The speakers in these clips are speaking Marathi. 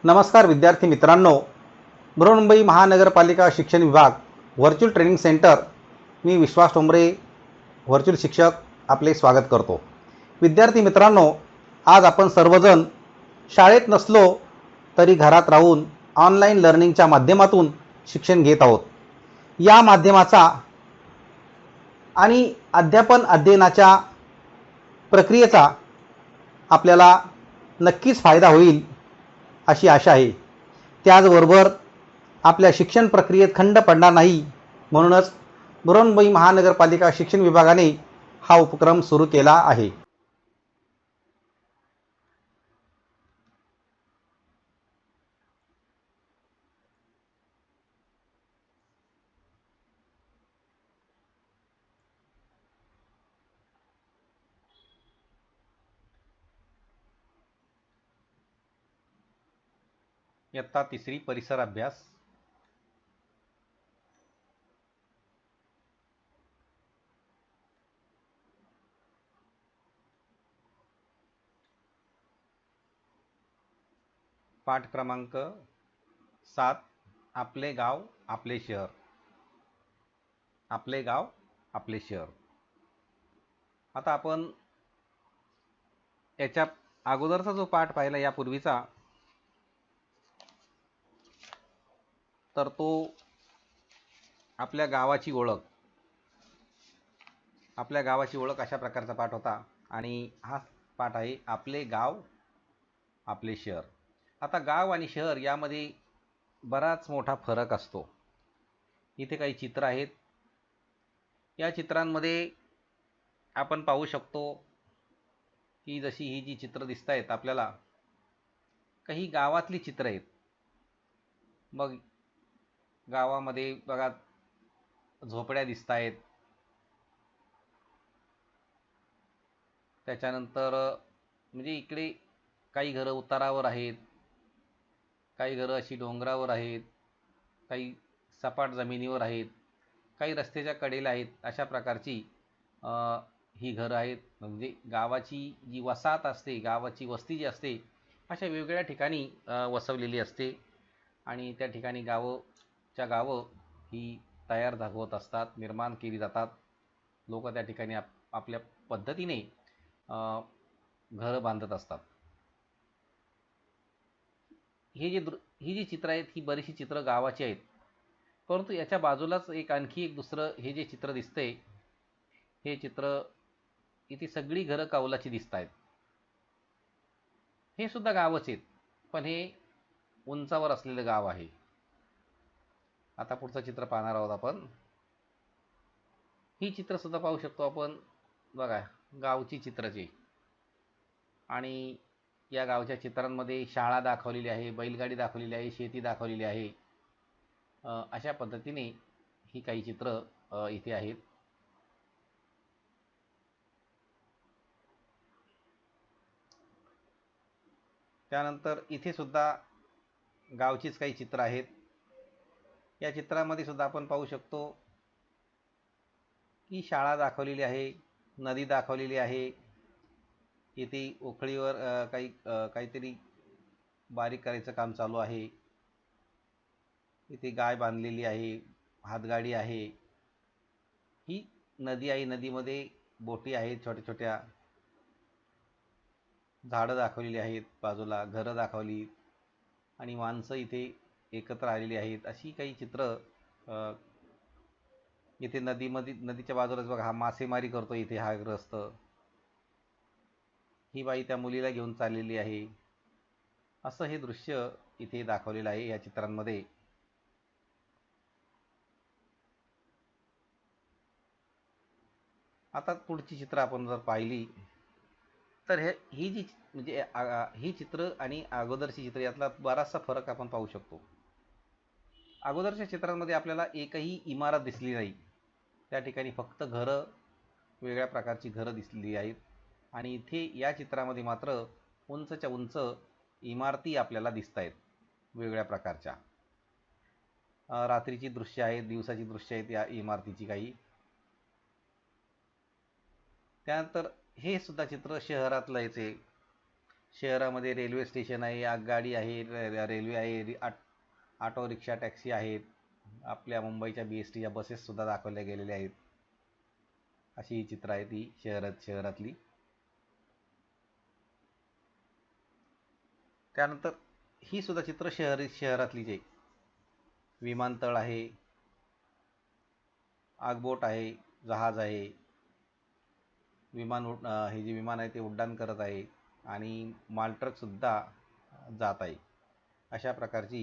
नमस्कार विद्यार्थी मित्रांनो, बृहन्मुंबई महानगरपालिका शिक्षण विभाग व्हर्च्युअल ट्रेनिंग सेंटर, मी विश्वास ठोंबरे व्हर्च्युअल शिक्षक आपले स्वागत करतो। विद्यार्थी मित्रांनो, आज आपण सर्वजण शाळेत नसलो तरी घरात राहून ऑनलाईन लर्निंगच्या माध्यमातून शिक्षण घेत आहोत। या माध्यमाचा आणि अध्यापन अध्ययनाच्या प्रक्रियेचा आपल्याला नक्कीच फायदा होईल अशी आशा आहे। त्याचबरोबर आपल्या शिक्षण प्रक्रियेत खंड पडणार नाही, म्हणूनच बृहन्मुंबई महानगरपालिका शिक्षण विभागाने हा उपक्रम सुरू केला आहे। इयत्ता तिसरी परिसर अभ्यास। पाठ क्रमांक 7, आपले गाव आपले शहर। आपले गाव आपले शहर। आता आपण याच्या अगोदरचा जो पाठ पाहिला यापूर्वीचा, तर तो आपल्या गावाची ओळख अशा प्रकारचा पाठ होता आणि हा पाठ आहे आपले गाव आपले शहर। आता गाव आणि शहर यामध्ये बराच मोठा फरक असतो। इथे काही चित्र आहेत। या चित्रांमध्ये आपण पाहू शकतो की जशी ही जी चित्र दिसत आहेत आपल्याला, काही गावातली चित्र आहेत। मग गावामध्ये बघा झोपड्या दिसत आहेत, त्याच्यानंतर म्हणजे इकडे काही घरं उतारावर आहेत, काही घरं अशी डोंगरावर आहेत, काही सपाट जमिनीवर आहेत, काही रस्त्याच्या कडेला आहेत। अशा प्रकारची ही घरं आहेत। म्हणजे गावाची जी वसाहत असते, गावाची वस्ती जी असते, अशा वेगवेगळ्या ठिकाणी वसवलेली असते आणि त्या ठिकाणी गावं ही तयार होत असतात, निर्माण केली जातात। लोक त्या ठिकाणी आपल्या पद्धतीने घरं बांधत असतात। ही जी चित्र आहेत ही बरीचशी चित्र गावाची आहेत, परंतु याच्या बाजूलाच आणखी एक दुसरं हे जे चित्र दिसतंय, हे चित्र इथे सगळी घरं कौलाची दिसत आहेत। हे सुद्धा गावच आहेत, पण हे उंचावर असलेलं गाव आहे। आता पुढचं चित्र पाहणार आहोत आपण। ही चित्र सुद्धा पाहू शकतो आपण, बघा गावची चित्रची। आणि या गावच्या चित्रांमध्ये शाळा दाखवलेली आहे, बैलगाडी दाखवलेली आहे, शेती दाखवलेली आहे। अशा पद्धतीने ही काही चित्र इथे आहेत। त्यानंतर इथे सुद्धा गावचीच काही चित्र आहेत। या चित्रामध्ये सुद्धा आपण पाहू शकतो की शाळा दाखवलेली आहे, नदी दाखवलेली आहे। इथे ओखळीवर काहीतरी बारीक करायचं काम चालू आहे। इथे गाय बांधलेली आहे, हातगाडी आहे। ही नदी आहे, नदीमध्ये बोटी आहेत, छोट्या छोट्या झाडं दाखवलेली आहेत, बाजूला घरं दाखवली आणि माणसं इथे एकत्र आलेली आहेत। अशी काही चित्र इथे नदीच्या बाजूलाच बघा, हा मासेमारी करतो इथे हा ग्रस्त। ही बाई त्या मुलीला घेऊन चाललेली आहे। असं हे दृश्य इथे दाखवलेलं आहे या चित्रांमध्ये। आता पुढची चित्र आपण जर पाहिली तर ही चित्र आणि अगोदरची चित्र यातला बराचसा फरक आपण पाहू शकतो। अगोदरच्या चित्रांमध्ये आपल्याला एकही इमारत दिसली नाही, त्या ठिकाणी फक्त घरं, वेगळ्या प्रकारची घरं दिसलेली आहेत। आणि इथे या चित्रामध्ये मात्र उंचच्या उंच इमारती आपल्याला दिसत आहेत, वेगवेगळ्या प्रकारच्या। रात्रीची दृश्य आहेत, दिवसाची दृश्य आहेत या इमारतीची काही। त्यानंतर हे सुद्धा चित्र शहरातलं आहे। शहरामध्ये रेल्वे स्टेशन आहे, आगगाडी आहे, रेल्वे आहे, ऑटो रिक्षा टॅक्सी आहेत, आपल्या मुंबईच्या BSTच्या बसेससुद्धा दाखवल्या गेलेल्या आहेत. अशी ही चित्र आहेत ही शहरातली. त्यानंतर ही सुद्धा चित्र शहरातलीच आहे. विमानतळ आहे, आगबोट आहे, जहाज आहे, हे जे विमान आहे ते उड्डाण करत आहे आणि मालट्रकसुद्धा जात आहे. अशा प्रकारची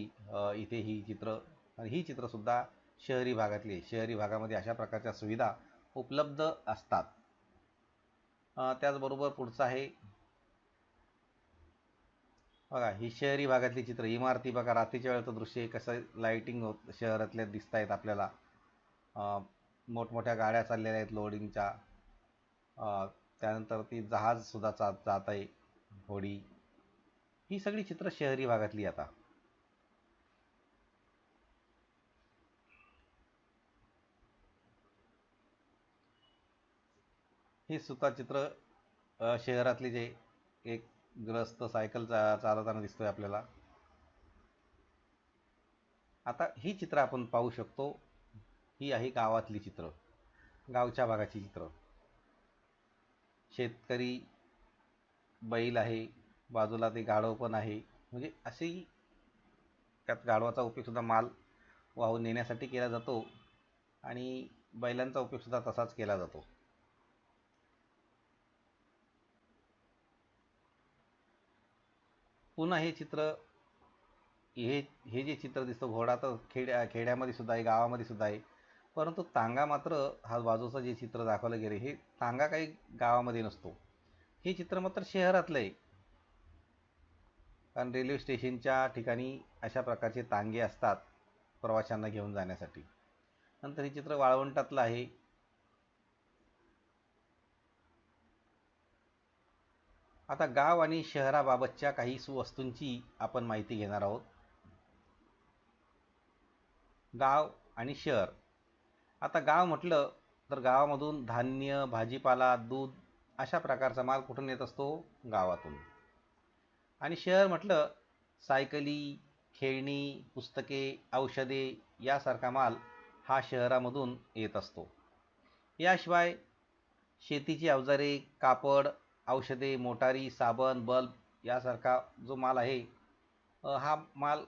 इथे ही चित्र, आणि ही चित्रसुद्धा शहरी भागातली आहे. शहरी भागामध्ये अशा प्रकारच्या सुविधा उपलब्ध असतात. त्याचबरोबर पुढचं आहे बघा, ही शहरी भागातली चित्र. इमारती बघा, रात्रीच्या वेळेचं दृश्य कसं लाईटिंग शहरातल्या दिसत आहेत आपल्याला. मोठमोठ्या गाड्या चाललेल्या आहेत लोडिंगच्या. त्यानंतर ती जहाजसुद्धा जात आहे, होडी. ही सगळी चित्र शहरी भागातली. आता ही सुद्धा चित्र शहरातली, जे एक ग्रस्त सायकल चालवताना दिसतोय आपल्याला. आता ही चित्र आपण पाहू शकतो. ही आहे गावातली चित्र, गावच्या भागाची चित्र. शेतकरी, बैल आहे, बाजूला ते गाढव पण आहे. म्हणजे अशी त्यात गाढवाचा उपयोगसुद्धा माल वाहून नेण्यासाठी केला जातो आणि बैलांचा उपयोगसुद्धा तसाच केला जातो. पुन्हा हे चित्र, हे जे चित्र दिसतं, घोडा तर खेड्यामध्ये सुद्धा आहे, गावामध्ये सुद्धा आहे. परंतु तांगा मात्र, हा बाजूचं जे चित्र दाखवलं गेले, हे तांगा काही गावामध्ये नसतो. हे चित्र मात्र शहरातलं आहे. कारण रेल्वे स्टेशनच्या ठिकाणी अशा प्रकारचे तांगे असतात प्रवाशांना घेऊन जाण्यासाठी. नंतर हे चित्र वाळवंटातलं आहे. आता गाव आणि शहराबाबतच्या काही वस्तूंची आपण माहिती घेणार आहोत. गाव आणि शहर. आता गाव म्हटलं तर गावामधून धान्य, भाजीपाला, दूध अशा प्रकारचा माल कुठून येत असतो? गावातून. आणि शहर म्हटलं सायकली, खेळणी, पुस्तके, औषधे यासारखा माल हा शहरामधून येत असतो. याशिवाय शेतीची अवजारे, कापड, औषधे, मोटारी, साबण, बल्ब यासारखा जो माल आहे, हा माल,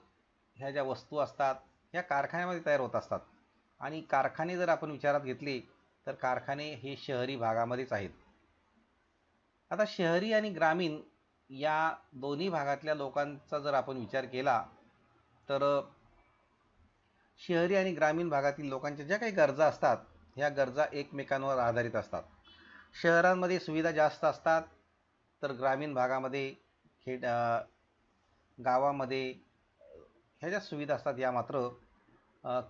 ह्या ज्या वस्तू असतात ह्या कारखान्यामध्ये तयार होत असतात. आणि कारखाने जर आपण विचारात घेतले तर कारखाने हे शहरी भागामध्येच आहेत. आता शहरी आणि ग्रामीण या दोन्ही भागातल्या लोकांचा जर आपण विचार केला तर शहरी आणि ग्रामीण भागातील लोकांच्या ज्या काही गरजा असतात, ह्या गरजा एकमेकांवर आधारित असतात. शहरांमध्ये सुविधा जास्त असतात, तर ग्रामीण भागामध्ये, गावामध्ये ह्या ज्या सुविधा असतात या मात्र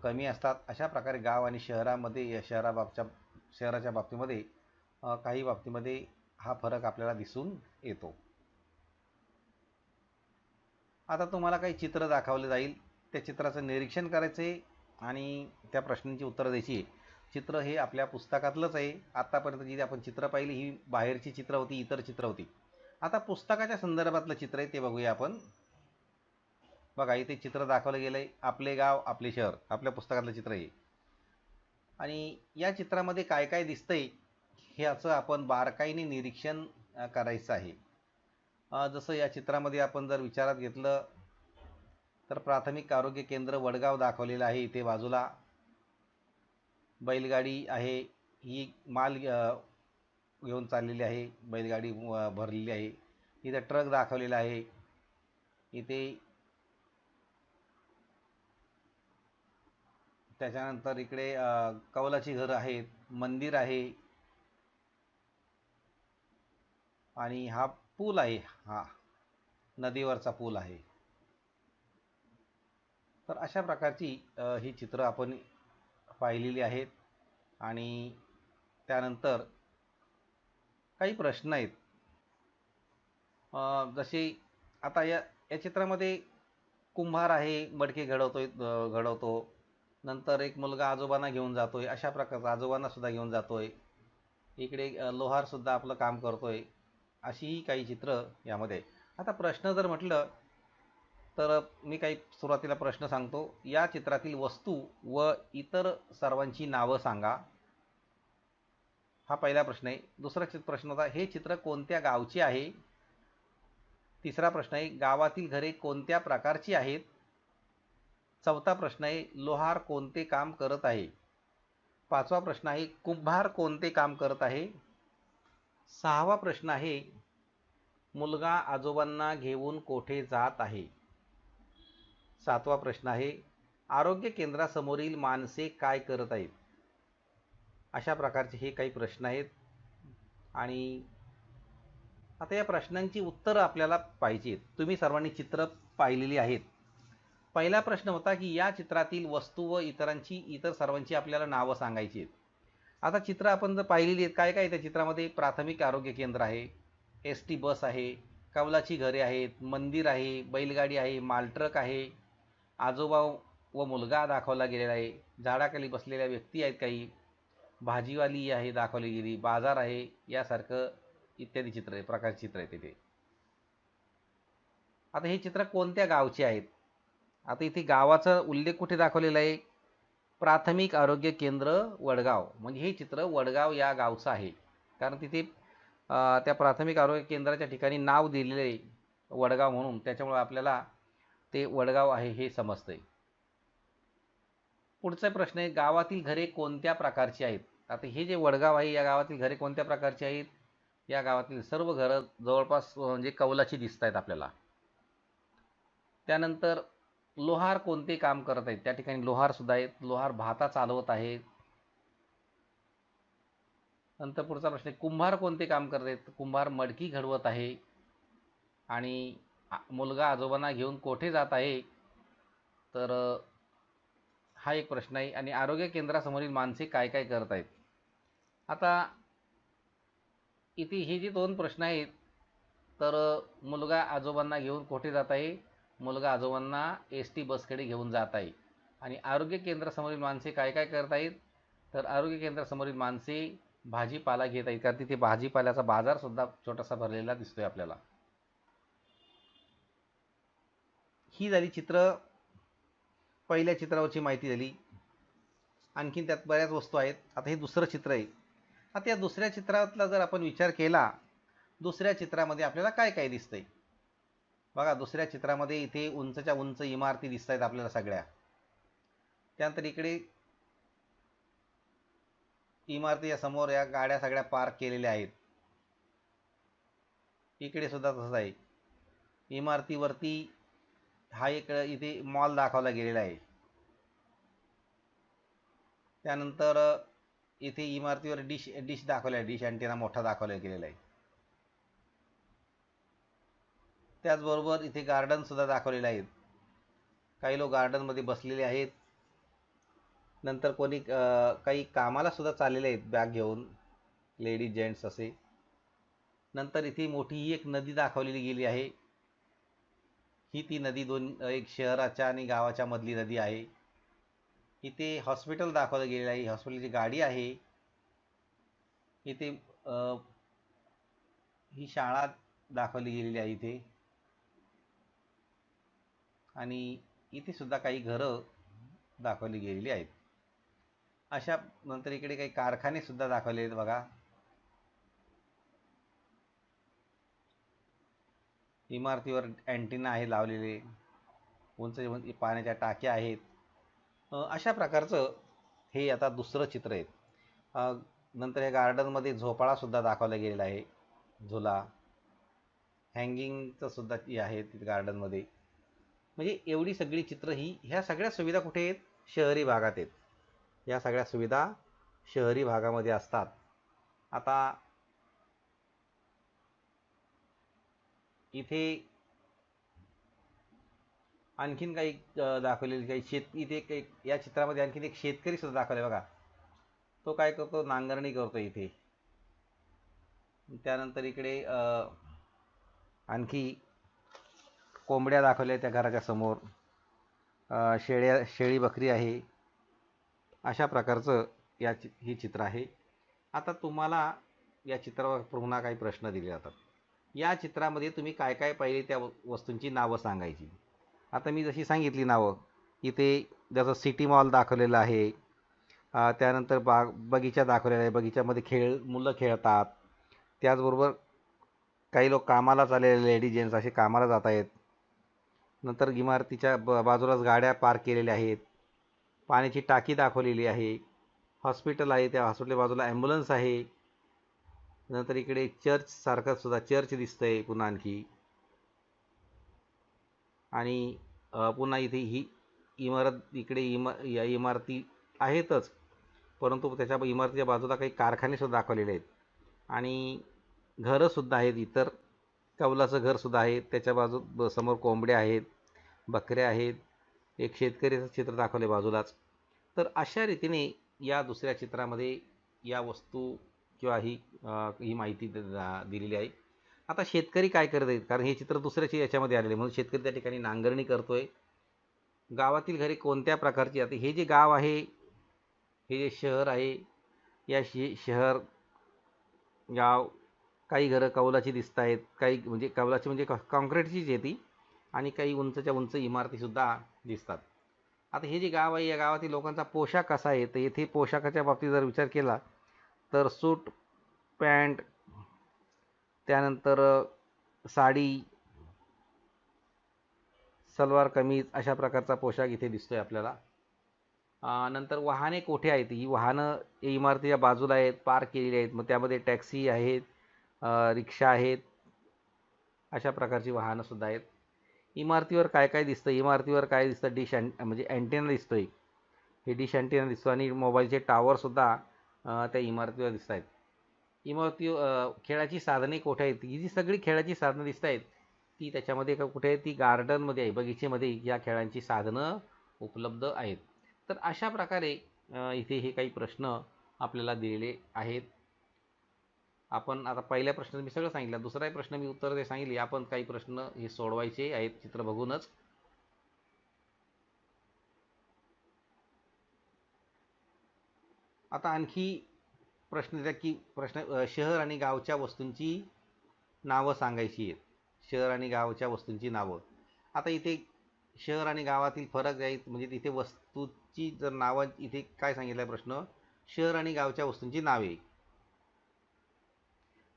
कमी असतात. अशा प्रकारे गाव आणि शहरामध्ये, शहराच्या बाबतीमध्ये काही बाबतीमध्ये हा फरक आपल्याला दिसून येतो. आता तुम्हाला काही चित्र दाखवले जाईल, त्या चित्राचं निरीक्षण करायचे आणि त्या प्रश्नांची उत्तरं द्यायची. चित्र हे आपल्या पुस्तकातलंच आहे. आतापर्यंत जी आपण चित्र पाहिली ही बाहेरची चित्र होती, इतर चित्र होती. आता पुस्तकाच्या संदर्भातलं चित्र आहे ते बघूया आपण. बघा, इथे चित्र दाखवलं गेलं आहे, आपले गाव आपले शहर, आपल्या पुस्तकातलं चित्र आहे. आणि या चित्रामध्ये काय काय दिसतंय ह्याचं आपण बारकाईने निरीक्षण करायचं आहे. जसं या चित्रामध्ये आपण जर विचारात घेतलं तर प्राथमिक आरोग्य केंद्र वडगाव दाखवलेलं आहे. इथे बाजूला बैलगाडी आहे, ही माल घेऊन चाललेली आहे, बैलगाडी भरलेली आहे. इथे ट्रक दाखवलेला आहे. इथे त्याच्यानंतर इकडे कौलाची घरं आहेत, मंदिर आहे आणि हा पूल आहे, हा नदीवरचा पूल आहे. तर अशा प्रकारची ही चित्र आपण पाहिलेली आहेत. आणि त्यानंतर काही प्रश्न आहेत. जसे आता या चित्रामध्ये कुंभार आहे, मडके घडवतो. नंतर एक मुलगा आजोबांना घेऊन जातोय, अशा प्रकारचा आजोबांना सुद्धा घेऊन जातोय. इकडे लोहार सुद्धा आपलं काम करतोय. अशी ही काही चित्र यामध्ये. आता प्रश्न जर म्हटलं तर मी काही सुरुवातीला प्रश्न सांगतो. या चित्रातील वस्तू व इतर सर्वांची नावं सांगा. हा पहिला प्रश्न आहे. दुसरा प्रश्न होता, हे चित्र कोणत्या गावचे आहे? तिसरा प्रश्न आहे, गावातील घरे कोणत्या प्रकारची आहेत? चौथा प्रश्न आहे, लोहार कोणते काम करत आहे? पाचवा प्रश्न आहे, कुंभार कोणते काम करत आहे? सहावा प्रश्न आहे, मुलगा आजोबांना घेऊन कोठे जात आहे? सातवा प्रश्न आहे, आरोग्य केंद्रासमोरील माणसे काय करत आहेत? अशा प्रकारचे हे काही प्रश्न आहेत. आणि आता या प्रश्नांची उत्तरं आपल्याला पाहिजेत. तुम्ही सर्वांनी चित्र पाहिलेली आहेत. पहिला प्रश्न होता की या चित्रातील वस्तू व इतर सर्वांची आपल्याला नावं सांगायची आहेत. आता चित्र आपण जर पाहिलेली आहेत, काय काय त्या चित्रामध्ये प्राथमिक आरोग्य केंद्र आहे, ST बस आहे, कौलाची घरे आहेत, मंदिर आहे, बैलगाडी आहे, मालट्रक आहे, आजोबा व मुलगा दाखवला गेलेला आहे, झाडाखाली बसलेल्या व्यक्ती आहेत, काही भाजीवाली आहे दाखवली गेली, बाजार आहे, यासारखं इत्यादी चित्र आहे, प्रकारचे चित्र आहे तिथे. आता हे चित्र कोणत्या गावचे आहेत? आता इथे गावाचा उल्लेख कुठे दाखवलेला आहे? प्राथमिक आरोग्य केंद्र वडगाव. म्हणजे हे चित्र वडगाव या गावचं आहे, कारण तिथे त्या प्राथमिक आरोग्य केंद्राच्या ठिकाणी नाव दिलेले आहे वडगाव म्हणून, त्याच्यामुळे आपल्याला ते वडगाव आहे हे समजतंय. पुढचा प्रश्न आहे, गावातील घरे कोणत्या प्रकारची आहेत? आता हे जे वडगाव आहे, या गावातील घरे कोणत्या प्रकारची आहेत? या गावातील सर्व घरं जवळपास म्हणजे कौलाची दिसत आहेत आपल्याला. त्यानंतर लोहार कोणते काम करत आहेत? त्या ठिकाणी लोहार सुद्धा आहेत, लोहार भाता चालवत आहेत. नंतर पुढचा प्रश्न आहे, कुंभार कोणते काम करत आहेत? कुंभार मडकी घडवत आहे. आणि मुलगा आजोबांना घेऊन कोठे जात आहे? तर हा एक प्रश्न आहे. आणि आरोग्य केंद्रासमोरील माणसे काय काय करत आहेत? आता इथे हे जे दोन प्रश्न आहेत, तर मुलगा आजोबांना घेऊन कोठे जात आहे? मुलगा आजोबांना ST बसकडे घेऊन जात आहे. आणि आरोग्य केंद्रासमोरील माणसे काय काय करत आहेत? तर आरोग्य केंद्रासमोरील माणसे भाजीपाला घेत आहेत, कारण तिथे भाजीपाल्याचा बाजार सुद्धा छोटासा भरलेला दिसतोय आपल्याला. ही झाली पहिल्या चित्रावरची माहिती झाली. आणखीन त्यात बऱ्याच वस्तू आहेत. आता हे दुसरं चित्र आहे. आता या दुसऱ्या चित्रातला जर आपण विचार केला, दुसऱ्या चित्रामध्ये आपल्याला काय काय दिसतंय बघा. दुसऱ्या चित्रामध्ये इथे उंचच्या उंच इमारती दिसत आहेत आपल्याला सगळ्या. त्यानंतर इकडे इमारतीच्या समोर या गाड्या सगळ्या पार्क केलेल्या आहेत. इकडे सुद्धा तसंच आहे. इमारतीवरती हा एक इथे मॉल दाखवला गेलेला आहे. त्यानंतर इथे इमारतीवर डिश दाखवला आहे, डिश अँटेना मोठा दाखवला गेलेला आहे. त्याचबरोबर इथे गार्डन सुद्धा दाखवलेले आहेत. काही लोक गार्डनमध्ये बसलेले आहेत. नंतर कोणी काही कामाला सुद्धा चाललेले आहेत बॅग घेऊन, लेडीज जेंट्स असे. नंतर इथे मोठी ही एक नदी दाखवलेली गेली आहे. ही ती नदी एक शहराच्या आणि गावाच्या मधली नदी आहे. इथे हॉस्पिटल दाखवलं गेलेलं आहे, हॉस्पिटलची गाडी आहे. इथे ही शाळा दाखवली गेलेली आहे इथे. आणि इथे सुद्धा काही घरं दाखवली गेलेली आहेत. अशा नंतर इकडे काही कारखाने सुद्धा दाखवले आहेत बघा. इमारतीवर अँटिना आहे लावलेले, उंच पाण्याच्या टाक्या आहेत. अशा प्रकारचं हे आता दुसरं चित्र आहे. नंतर या गार्डनमध्ये झोपाळा सुद्धा दाखवला गेलेला आहे, झुला हँगिंगचं सुद्धा आहे तिथे गार्डनमध्ये. म्हणजे एवढी सगळी चित्र ह्या सगळ्या सुविधा कुठे आहेत? शहरी भागात आहेत. या सगळ्या सुविधा शहरी भागामध्ये असतात. आता इथे आणखीन काही दाखवलेली काही इथे काही या चित्रामध्ये आणखीन एक शेतकरी सुद्धा दाखवले बघा. तो काय करतो? नांगरणी करतो इथे. त्यानंतर इकडे आणखी कोंबड्या दाखवल्या त्या घराच्या समोर. शेळी बकरी आहे. अशा प्रकारचं ही चित्र आहे. आता तुम्हाला या चित्रावर पुन्हा काही प्रश्न दिले जातात. या चित्रामध्ये तुम्ही काय काय पाहिले त्या वस्तूंची नावं सांगायची. आता मी जशी सांगितली नावं, इथे जसं सिटी मॉल दाखवलेलं आहे, त्यानंतर बगीचा दाखवलेला आहे, बगीच्यामध्ये मुलं खेळतात. त्याचबरोबर काही लोक कामाला चाललेले लेडीज जेंट्स असे कामाला जात आहेत. नंतर इमारतीच्या बाजूलाच गाड्या पार्क केलेल्या आहेत. पाण्याची टाकी दाखवलेली आहे. हॉस्पिटल आहे, त्या हॉस्पिटल बाजूला ॲम्ब्युलन्स आहे. नंतर इकडे चर्च सारखं सुद्धा चर्च दिसतंय पुन्हा आणखी. आणि पुन्हा इथे ही इमारत इकडे या इमारती आहेतच, परंतु त्याच्या इमारतीच्या बाजूला काही कारखानेसुद्धा दाखवलेले आहेत. आणि घरंसुद्धा आहेत, इतर कौलाचं घरसुद्धा आहे. त्याच्या समोर कोंबड्या आहेत, बकऱ्या आहेत. एक शेतकऱ्याचं चित्र दाखवले बाजूलाच. तर अशा रीतीने या दुसऱ्या चित्रामध्ये या वस्तू किंवा ही माहिती दिलेली आहे. आता शेतकरी काय करत आहेत, कारण हे चित्र दुसऱ्याच्या याच्यामध्ये आलेले, म्हणून शेतकरी त्या ठिकाणी नांगरणी करतोय. गावातील घरे कोणत्या प्रकारची, आता हे जे गाव आहे, हे जे शहर आहे, या शहर गाव काही घरं कौलाची दिसत आहेत, काही म्हणजे कौलाची म्हणजे कॉन्क्रीटचीच आहे ती, आणि काही उंचच्या उंच इमारतीसुद्धा दिसतात. आता हे जे गाव आहे, या गावातील लोकांचा पोशाख कसा आहे, तर येथे पोशाखाच्या बाबतीत जर विचार केला तर सूट पॅन्ट, त्यानंतर साडी, सलवार कमीज अशा प्रकारचा पोशाख इथे दिसतोय आपल्याला. नंतर वाहने कोठे आहेत, ही वाहनं इमारतीच्या बाजूला आहेत, पार्क केलेली आहेत. मग त्यामध्ये टॅक्सी आहेत, रिक्षा आहेत, अशा प्रकारची वाहनंसुद्धा आहेत. इमारतीवर काय काय दिसतं, इमारतीवर काय दिसतं, म्हणजे अँटेना दिसतोय. हे डिश अँटेना दिसतो, आणि मोबाईलचे टावरसुद्धा त्या इमारतीवर दिसत आहेत. खेळाची साधने कुठे आहेत, ही जी सगळी खेळाची साधनं दिसत आहेत ती त्याच्यामध्ये कुठे आहे, ती गार्डनमध्ये आहे, बगीचेमध्ये या खेळांची साधनं उपलब्ध आहेत. तर अशा प्रकारे इथे हे काही प्रश्न आपल्याला दिलेले आहेत. आपण आता पहिल्या प्रश्नाचं मी सगळं सांगितलं, दुसराही प्रश्न मी उत्तर ते सांगितली. आपण काही प्रश्न हे सोडवायचे आहेत चित्र बघूनच. आता आणखी प्रश्न द्या की शहर आणि गावच्या वस्तूंची नावं सांगायची आहेत. शहर आणि गावच्या वस्तूंची नावं. आता इथे शहर आणि गावातील फरक आहे, म्हणजे तिथे वस्तूची जर नावं, इथे काय सांगितलं आहे प्रश्न, शहर आणि गावच्या वस्तूंची नावे.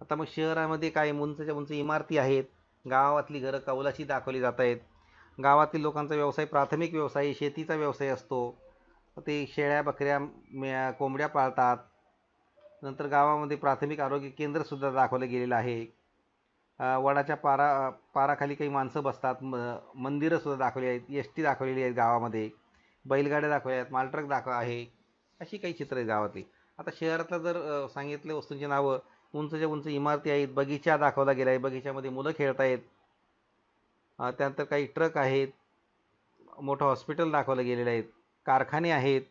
आता मग शहरामध्ये काय उंचच्या उंच इमारती आहेत, गावातली घरं कौलाची दाखवली जात आहेत. गावातील लोकांचा व्यवसाय प्राथमिक व्यवसाय शेतीचा व्यवसाय असतो. ते शेळ्या, बकऱ्या, कोंबड्या पाळतात. नंतर गावामध्ये प्राथमिक आरोग्य केंद्रसुद्धा दाखवलं गेलेलं आहे. वडाच्या पाराखाली काही माणसं बसतात. मंदिरंसुद्धा दाखवली आहेत. एस टी दाखवलेली आहेत गावामध्ये. बैलगाड्या दाखवल्या आहेत. मालट्रक आहे. अशी काही चित्रं आहेत गावातली. आता शहरातलं जर सांगितलं वस्तूंची नावं, उंचच्या उंच इमारती आहेत, बगीचा दाखवला गेला आहे, बगीच्यामध्ये मुलं खेळत आहेत. त्यानंतर काही ट्रक आहेत, मोठं हॉस्पिटल दाखवलं गेलेलं आहे, कारखाने आहेत,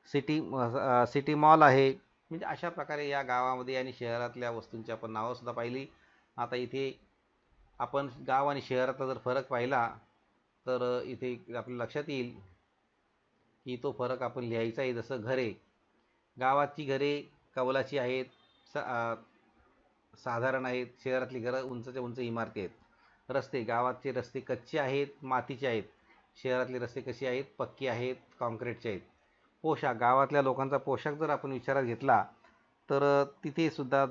सिटी मॉल आहे. म्हणजे अशा प्रकारे या गावामध्ये आणि शहरातल्या वस्तूंची आपण नावंसुद्धा पाहिली. आता इथे आपण गाव आणि शहरातला जर फरक पाहिला तर इथे आपल्या लक्षात येईल की तो फरक आपण लिहायचा आहे. जसं घरे, गावाची घरे कौलाची आहेत, साधारण आहेत. शहरातली घरं उंचच्या उंच इमारती आहेत. रस्ते, गावाचे रस्ते कच्चे आहेत, मातीचे आहेत. शहरातले रस्ते कसे आहेत, पक्के आहेत, कॉन्क्रीटचे आहेत. पोशाख, गावातल्या लोकांचा पोशाख जर आपण विचारात घेतला तर तिथे सुद्धा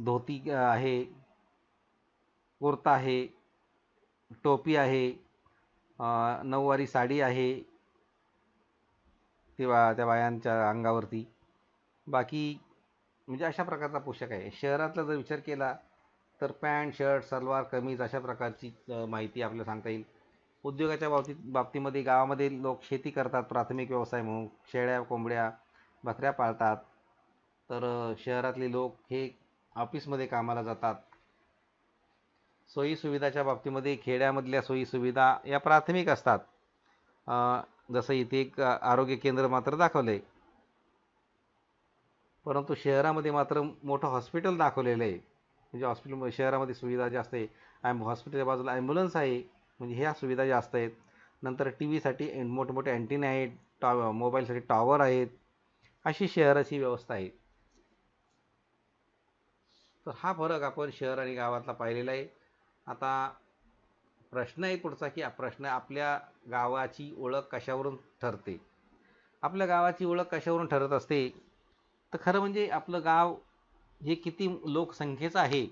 धोती आहे, कुर्ता आहे, टोपी आहे, नऊवारी साडी आहे त्या बायांच्या अंगावरती. बाकी म्हणजे अशा प्रकारचा पोशाख आहे. शहरातला जर विचार केला तर पॅन्ट, शर्ट, सलवार, कमीज अशा प्रकारची माहिती आपल्याला सांगता येईल. उद्योगाच्या बाबतीमध्ये गावामध्ये लोक शेती करतात प्राथमिक व्यवसाय म्हणून. शेळ्या, कोंबड्या, बकऱ्या पाळतात. तर शहरातले लोक हे ऑफिसमध्ये कामाला जातात. सोयीसुविधाच्या बाबतीमध्ये खेड्यामधल्या सोयीसुविधा या प्राथमिक असतात. जसं इथे एक आरोग्य केंद्र मात्र दाखवलं आहे, परंतु शहरामध्ये मात्र मोठं हॉस्पिटल दाखवलेलं आहे. म्हणजे हॉस्पिटल शहरामध्ये सुविधा जास्त आहे. हॉस्पिटलच्या बाजूला ॲम्ब्युलन्स आहे, म्हणजे ह्या सुविधा जास्त आहेत. नंतर टी व्हीसाठी मोठमोठे अँटिना आहेत, मोबाईलसाठी टॉवर आहेत. अशी शहराची व्यवस्था आहे. तर हा फरक आपण शहर आणि गावातला पाहिलेला आहे. आता प्रश्न आहे पुढचा, की प्रश्न आपल्या गावाची ओळख कशावरून ठरते. आपल्या गावाची ओळख कशावरून ठरत असते, तर खरं म्हणजे आपलं गाव हे किती लोकसंख्येचं आहे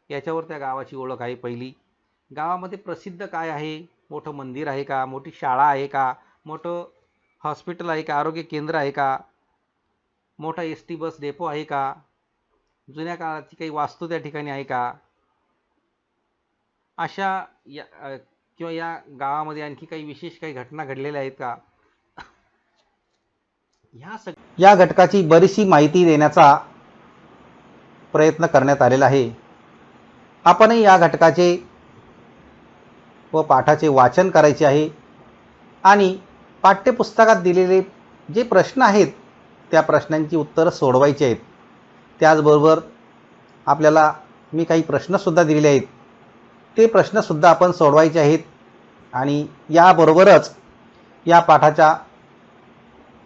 याच्यावर त्या गावाची ओळख आहे पहिली. गावामध्ये प्रसिद्ध काय आहे, मोठं मंदिर आहे का, मोठी शाळा आहे का, मोठं हॉस्पिटल आहे का, आरोग्य केंद्र आहे का, मोठा एस टी बस डेपो आहे का, जुन्या काळाची काही वास्तू त्या ठिकाणी आहे का, अशा किंवा या गावामध्ये आणखी काही विशेष काही घटना घडलेल्या आहेत का, या घटकाची बरीचशी माहिती देण्याचा प्रयत्न करण्यात आलेला आहे. आपणही या घटकाचे व पाठाचे वाचन करायचे आहे आणि पाठ्यपुस्तकात दिलेले जे प्रश्न आहेत त्या प्रश्नांची उत्तरं सोडवायची आहेत. त्याचबरोबर आपल्याला मी काही प्रश्नसुद्धा दिलेले आहेत, ते प्रश्नसुद्धा आपण सोडवायचे आहेत. आणि याबरोबरच या पाठाच्या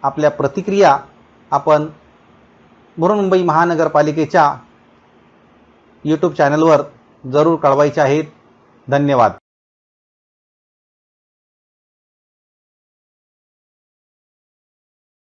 आपल्या प्रतिक्रिया आपण बृहन्मुंबई महानगरपालिकेच्या यूट्यूब चॅनलवर जरूर कळवायच्या आहेत. धन्यवाद.